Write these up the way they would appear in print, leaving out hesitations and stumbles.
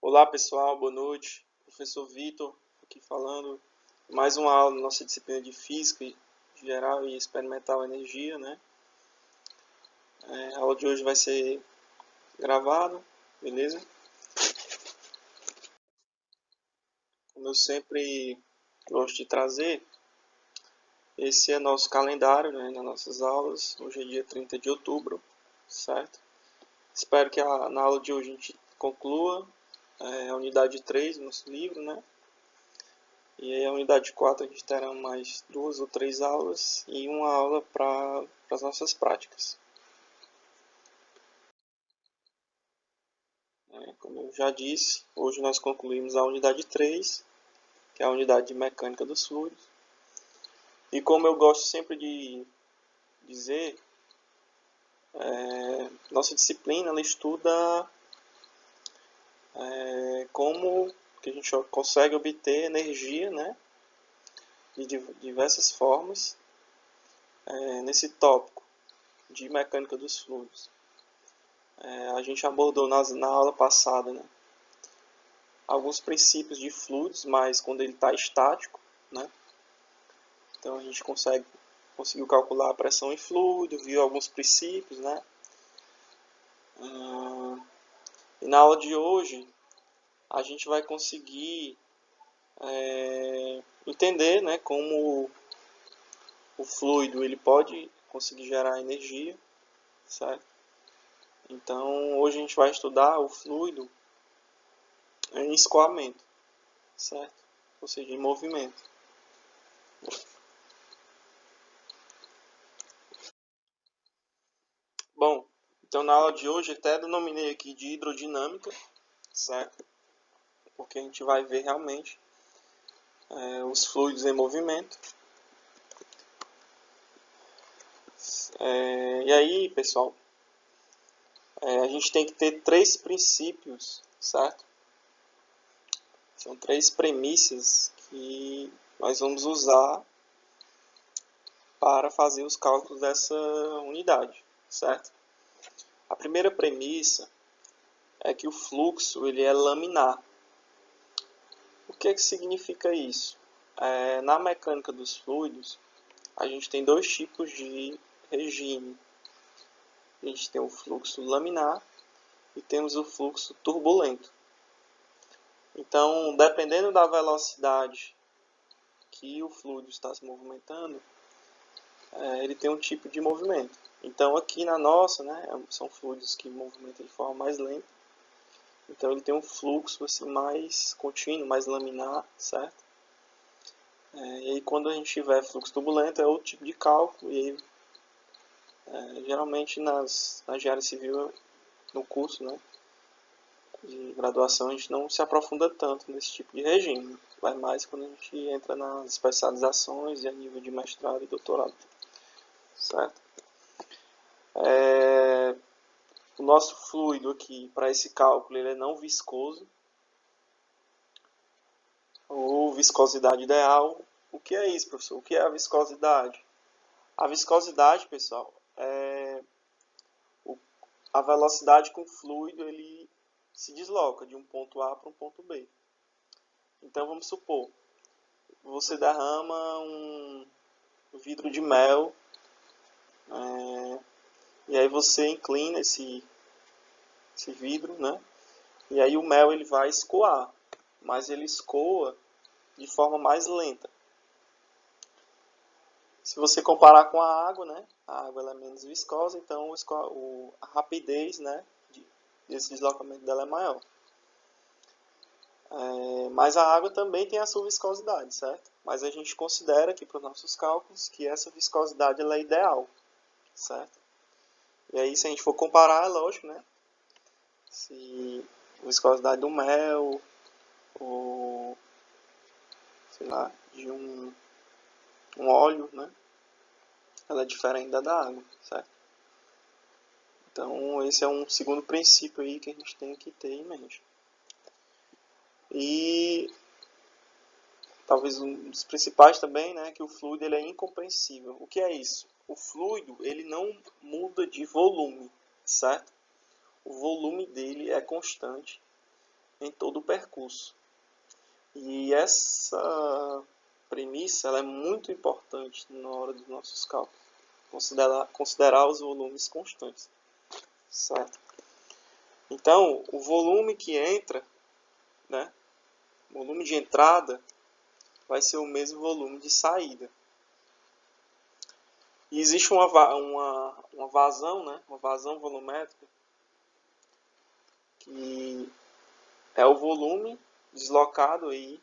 Olá pessoal, boa noite. Professor Vitor aqui falando. Mais uma aula da nossa disciplina de Física Geral e Experimental Energia, né? A aula de hoje vai ser gravada, beleza? Como eu sempre gosto de trazer, esse é nosso calendário, né, nas nossas aulas. Hoje é dia 30 de outubro, certo? Espero que na aula de hoje a gente conclua a unidade 3 do nosso livro, né? E aí a unidade 4 a gente terá mais 2 ou 3 aulas e uma aula para as nossas práticas. Como eu já disse, hoje nós concluímos a unidade 3, que é a unidade de mecânica dos fluidos. E como eu gosto sempre de dizer, nossa disciplina ela estuda como que a gente consegue obter energia, né, de diversas formas nesse tópico de mecânica dos fluidos. A gente abordou na aula passada, né, alguns princípios de fluidos, mas quando ele está estático, né? Então a gente conseguiu calcular a pressão em fluido, viu alguns princípios, né? E na aula de hoje a gente vai conseguir entender, né, como o fluido ele pode conseguir gerar energia, certo? Então hoje a gente vai estudar o fluido em escoamento, certo? Ou seja, em movimento. Bom, então na aula de hoje até denominei aqui de hidrodinâmica, certo? Porque a gente vai ver realmente os fluidos em movimento. E aí, pessoal, a gente tem que ter 3 princípios, certo? São 3 premissas que nós vamos usar para fazer os cálculos dessa unidade, certo? A primeira premissa é que o fluxo ele é laminar. O que significa isso? Na mecânica dos fluidos, a gente tem 2 tipos de regime. A gente tem o fluxo laminar e temos o fluxo turbulento. Então, dependendo da velocidade que o fluido está se movimentando, ele tem um tipo de movimento. Então, aqui na nossa, né, são fluidos que movimentam de forma mais lenta. Então, ele tem um fluxo assim, mais contínuo, mais laminar, certo? E aí, quando a gente tiver fluxo turbulento, é outro tipo de cálculo. E aí, geralmente, na engenharia civil, no curso, né, de graduação, a gente não se aprofunda tanto nesse tipo de regime. Vai mais quando a gente entra nas especializações e a nível de mestrado e doutorado. Certo? O nosso fluido aqui, para esse cálculo, ele é não viscoso. Ou viscosidade ideal. O que é isso, professor? O que é a viscosidade? A viscosidade, pessoal, é a velocidade com o fluido ele se desloca de um ponto A para um ponto B. Então, vamos supor, você derrama um vidro de mel e aí você inclina esse vidro, né? E aí o mel ele vai escoar, mas ele escoa de forma mais lenta. Se você comparar com a água, né? A água ela é menos viscosa, então a rapidez, né, desse deslocamento dela é maior. Mas a água também tem a sua viscosidade, certo? Mas a gente considera aqui para os nossos cálculos que essa viscosidade ela é ideal, certo? E aí se a gente for comparar, é lógico, né? Se a viscosidade do mel ou, sei lá, de um óleo, né? Ela é diferente da água, certo? Então esse é um segundo princípio aí que a gente tem que ter em mente. E talvez um dos principais também, né, que o fluido ele é incompressível. O que é isso? O fluido ele não muda de volume, certo? O volume dele é constante em todo o percurso. E essa premissa ela é muito importante na hora dos nossos cálculos. Considerar os volumes constantes. Certo? Então, o volume que entra, né, o volume de entrada vai ser o mesmo volume de saída. E existe uma vazão, né, uma vazão volumétrica, que é o volume deslocado aí,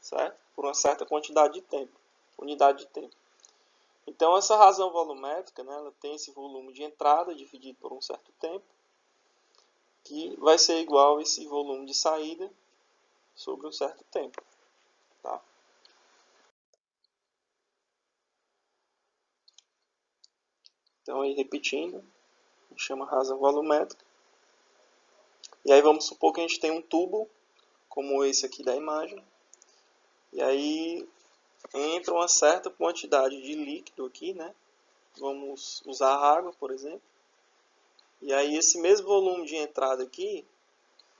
certo? Por uma certa quantidade de tempo, unidade de tempo. Então, essa razão volumétrica, né, ela tem esse volume de entrada dividido por um certo tempo, que vai ser igual a esse volume de saída sobre um certo tempo. Tá? Então, aí repetindo, a gente chama razão volumétrica. E aí vamos supor que a gente tem um tubo, como esse aqui da imagem. E aí entra uma certa quantidade de líquido aqui, né? Vamos usar água, por exemplo. E aí esse mesmo volume de entrada aqui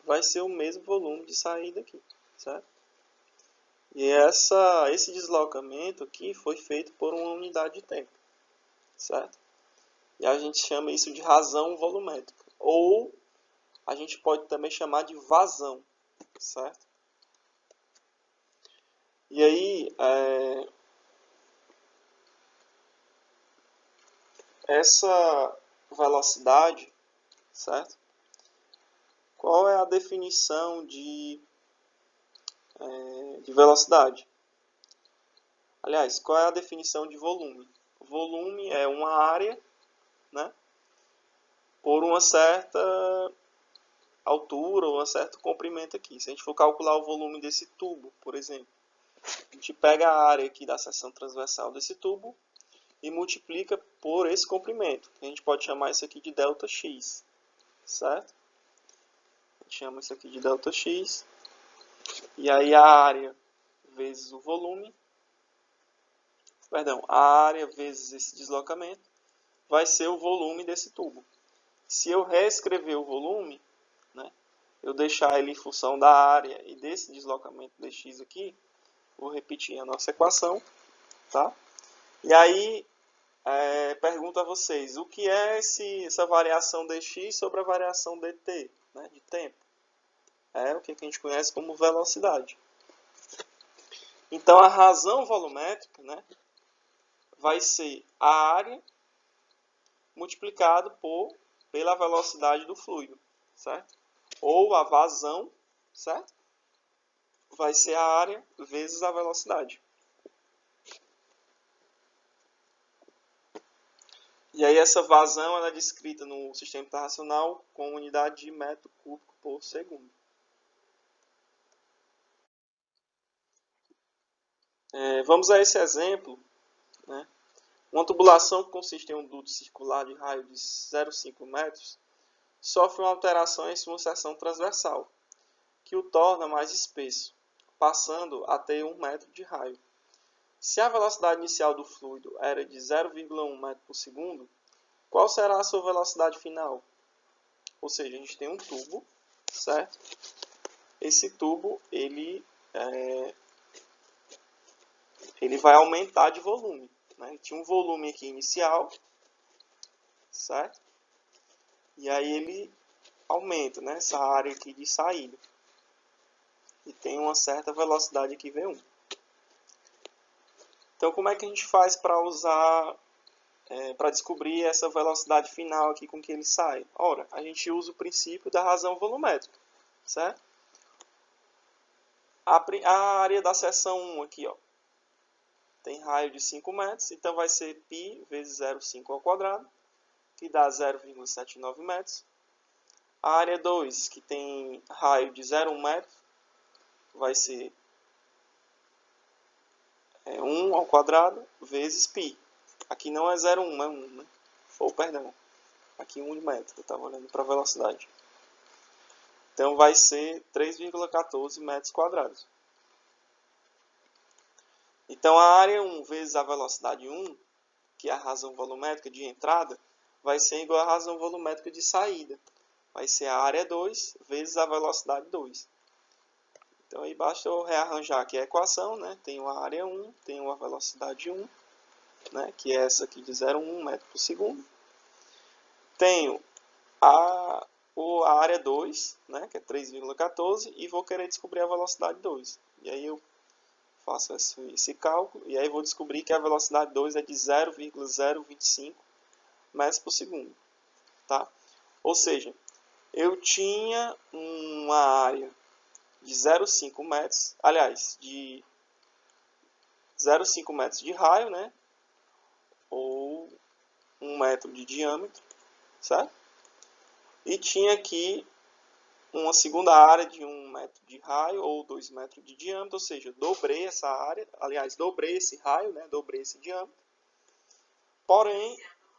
vai ser o mesmo volume de saída aqui, certo? E esse deslocamento aqui foi feito por uma unidade de tempo, certo? E a gente chama isso de razão volumétrica. Ou a gente pode também chamar de vazão, certo? E aí, essa velocidade, certo? Qual é a definição de velocidade? Aliás, qual é a definição de volume? Volume é uma área, né, por uma certa altura ou um certo comprimento aqui. Se a gente for calcular o volume desse tubo, por exemplo, a gente pega a área aqui da seção transversal desse tubo e multiplica por esse comprimento. A gente pode chamar isso aqui de ΔX, certo? A gente chama isso aqui de ΔX. E aí a área vezes o volume, a área vezes esse deslocamento, vai ser o volume desse tubo. Se eu reescrever o volume, né, eu deixar ele em função da área e desse deslocamento dx aqui, vou repetir a nossa equação, tá? E aí, pergunto a vocês, o que é essa variação dx sobre a variação dt, né, de tempo? É o que a gente conhece como velocidade. Então, a razão volumétrica, né, vai ser a área multiplicado pela velocidade do fluido, certo? Ou a vazão, certo? Vai ser a área vezes a velocidade. E aí essa vazão ela é descrita no sistema internacional com unidade de metro cúbico por segundo. Vamos a esse exemplo, né? Uma tubulação que consiste em um duto circular de raio de 0,5 metros sofre uma alteração em sua seção transversal, que o torna mais espesso, passando a ter 1 metro de raio. Se a velocidade inicial do fluido era de 0,1 metro por segundo, qual será a sua velocidade final? Ou seja, a gente tem um tubo, certo? Esse tubo ele vai aumentar de volume, né? Ele tinha um volume aqui inicial, certo? E aí ele aumenta, né, essa área aqui de saída. E tem uma certa velocidade aqui V1. Então, como é que a gente faz para usar, para descobrir essa velocidade final aqui com que ele sai? Ora, a gente usa o princípio da razão volumétrica, certo? A área da seção 1 aqui, ó, tem raio de 5 metros, então vai ser π vezes 0,5 ao quadrado, que dá 0,79 metros. A área 2, que tem raio de 0,1 metro, vai ser 1 ao quadrado vezes π. Aqui não é 0,1, é 1, né? Ou, perdão, aqui 1 metro, eu estava olhando para a velocidade. Então vai ser 3,14 metros quadrados. Então a área 1 vezes a velocidade 1, que é a razão volumétrica de entrada, vai ser igual à razão volumétrica de saída. Vai ser a área 2 vezes a velocidade 2. Então aí basta eu rearranjar aqui a equação, né? Tenho a área 1, tenho a velocidade 1, né? Que é essa aqui de 0,1 metro por segundo. Tenho a área 2, né? Que é 3,14, e vou querer descobrir a velocidade 2. E aí eu faço esse cálculo, e aí vou descobrir que a velocidade 2 é de 0,025 metros por segundo. Tá? Ou seja, eu tinha uma área de 0,5 metros, aliás, de 0,5 metros de raio, né? Ou 1 metro de diâmetro, certo? E tinha aqui uma segunda área de 1 metro de raio ou 2 metros de diâmetro, ou seja, dobrei essa área, aliás, dobrei esse raio, né? Dobrei esse diâmetro. Porém,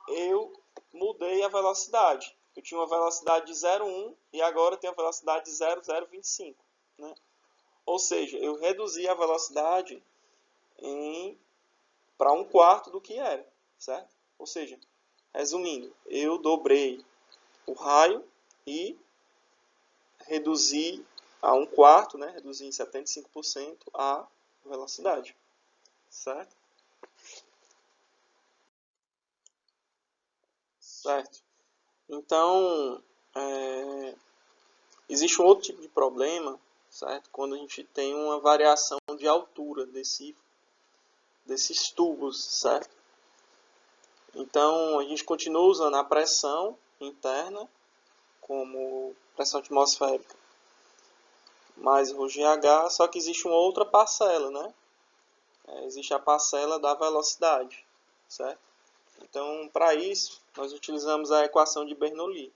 eu mudei a velocidade. Eu tinha uma velocidade de 0,1 e agora eu tenho a velocidade de 0,025, né? Ou seja, eu reduzi a velocidade para 1/4 do que era, certo? Ou seja, resumindo, eu dobrei o raio e reduzi a 1/4, né? Reduzi em 75% a velocidade, certo? Certo. Então, existe um outro tipo de problema, certo? Quando a gente tem uma variação de altura desses tubos, certo? Então, a gente continua usando a pressão interna como pressão atmosférica mais ρgH, só que existe uma outra parcela, né? Existe a parcela da velocidade, certo? Então, para isso, nós utilizamos a equação de Bernoulli.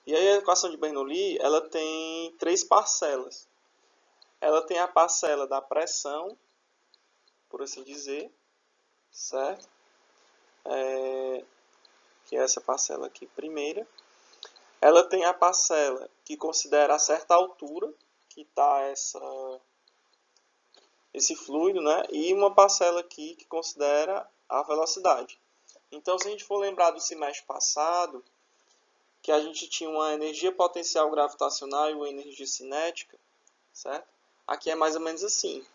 E aí a equação de Bernoulli, ela tem 3 parcelas. Ela tem a parcela da pressão, por assim dizer, certo? Que é essa parcela aqui primeira. Ela tem a parcela que considera a certa altura que está esse fluido, né? E uma parcela aqui que considera a velocidade. Então, se a gente for lembrar do semestre passado, que a gente tinha uma energia potencial gravitacional e uma energia cinética, certo? Aqui é mais ou menos assim.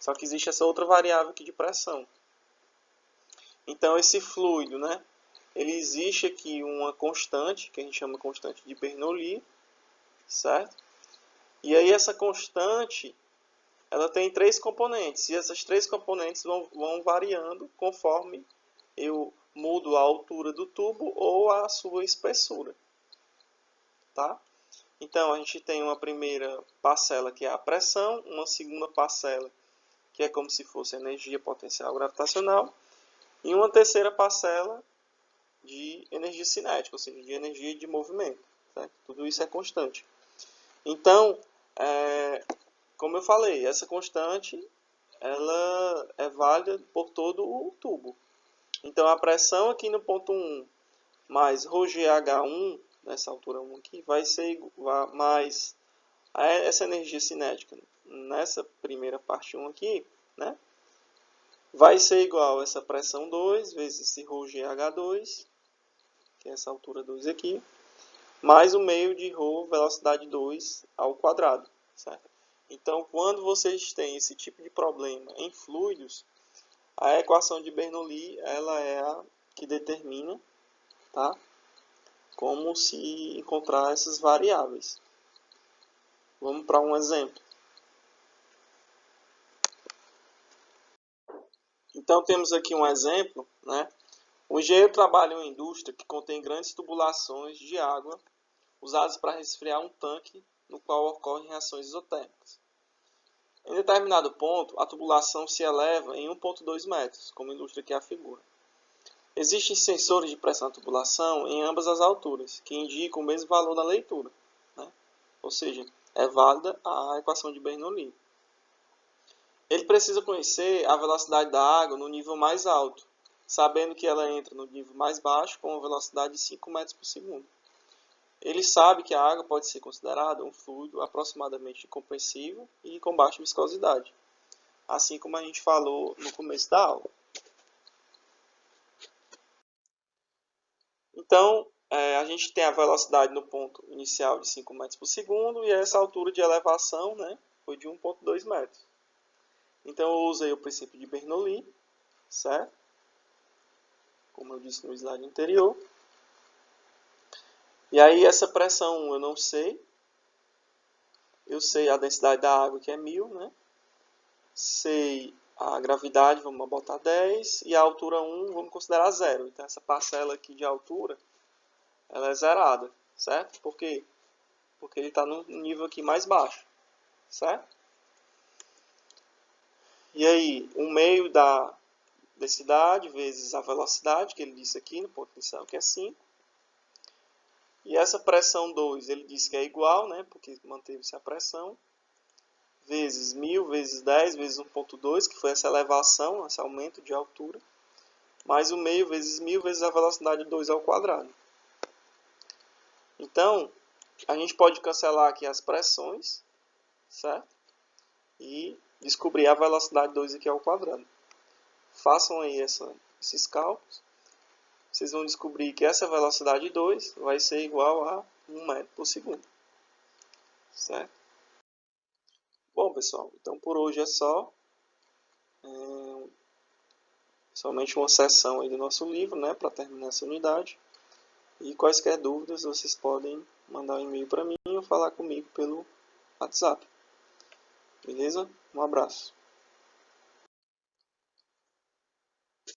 Só que existe essa outra variável aqui de pressão. Então, esse fluido, né? Ele existe aqui uma constante, que a gente chama constante de Bernoulli, certo? E aí essa constante, ela tem 3 componentes, e essas 3 componentes vão variando conforme eu mudo a altura do tubo ou a sua espessura, tá? Então, a gente tem uma primeira parcela que é a pressão, uma segunda parcela que é como se fosse energia potencial gravitacional, e uma terceira parcela de energia cinética, ou seja, de energia de movimento, certo? Tudo isso é constante. Então, como eu falei, essa constante ela é válida por todo o tubo. Então, a pressão aqui no ponto 1 mais ρgH1, nessa altura 1 aqui, vai ser mais essa energia cinética nessa primeira parte 1 aqui, né? Vai ser igual a essa pressão 2 vezes esse ρgH2, que é essa altura 2 aqui, mais o meio de ρ velocidade 2 ao quadrado, certo? Então, quando vocês têm esse tipo de problema em fluidos, a equação de Bernoulli ela é a que determina, tá? Como se encontrar essas variáveis. Vamos para um exemplo. Então, temos aqui um exemplo, né? O engenheiro trabalha em uma indústria que contém grandes tubulações de água usadas para resfriar um tanque no qual ocorrem reações isotérmicas. Em determinado ponto, a tubulação se eleva em 1,2 metros, como ilustra aqui a figura. Existem sensores de pressão na tubulação em ambas as alturas, que indicam o mesmo valor na leitura, né? Ou seja, é válida a equação de Bernoulli. Ele precisa conhecer a velocidade da água no nível mais alto, sabendo que ela entra no nível mais baixo com uma velocidade de 5 metros por segundo. Ele sabe que a água pode ser considerada um fluido aproximadamente incompressível e com baixa viscosidade, assim como a gente falou no começo da aula. Então, a gente tem a velocidade no ponto inicial de 5 metros por segundo e essa altura de elevação, né, foi de 1,2 metros. Então eu usei o princípio de Bernoulli, certo? Como eu disse no slide anterior. E aí essa pressão eu não sei. Eu sei a densidade da água, que é 1000, né? Sei a gravidade, vamos botar 10. E a altura 1, vamos considerar 0. Então essa parcela aqui de altura, ela é zerada, certo? Por quê? Porque ele está num nível aqui mais baixo, certo? E aí, 1/2 da densidade vezes a velocidade, que ele disse aqui no ponto inicial, que é 5. E essa pressão 2, ele disse que é igual, né, porque manteve-se a pressão, vezes 1000, vezes 10, vezes 1,2, que foi essa elevação, esse aumento de altura, mais 1/2 vezes 1000, vezes a velocidade 2 ao quadrado. Então, a gente pode cancelar aqui as pressões, certo? E descobrir a velocidade 2 aqui ao quadrado. Façam aí esses cálculos. Vocês vão descobrir que essa velocidade 2 vai ser igual a 1 metro por segundo. Certo? Bom, pessoal, então por hoje é só. Somente uma seção aí do nosso livro, né, para terminar essa unidade. E quaisquer dúvidas, vocês podem mandar um e-mail para mim ou falar comigo pelo WhatsApp. Beleza? Um abraço.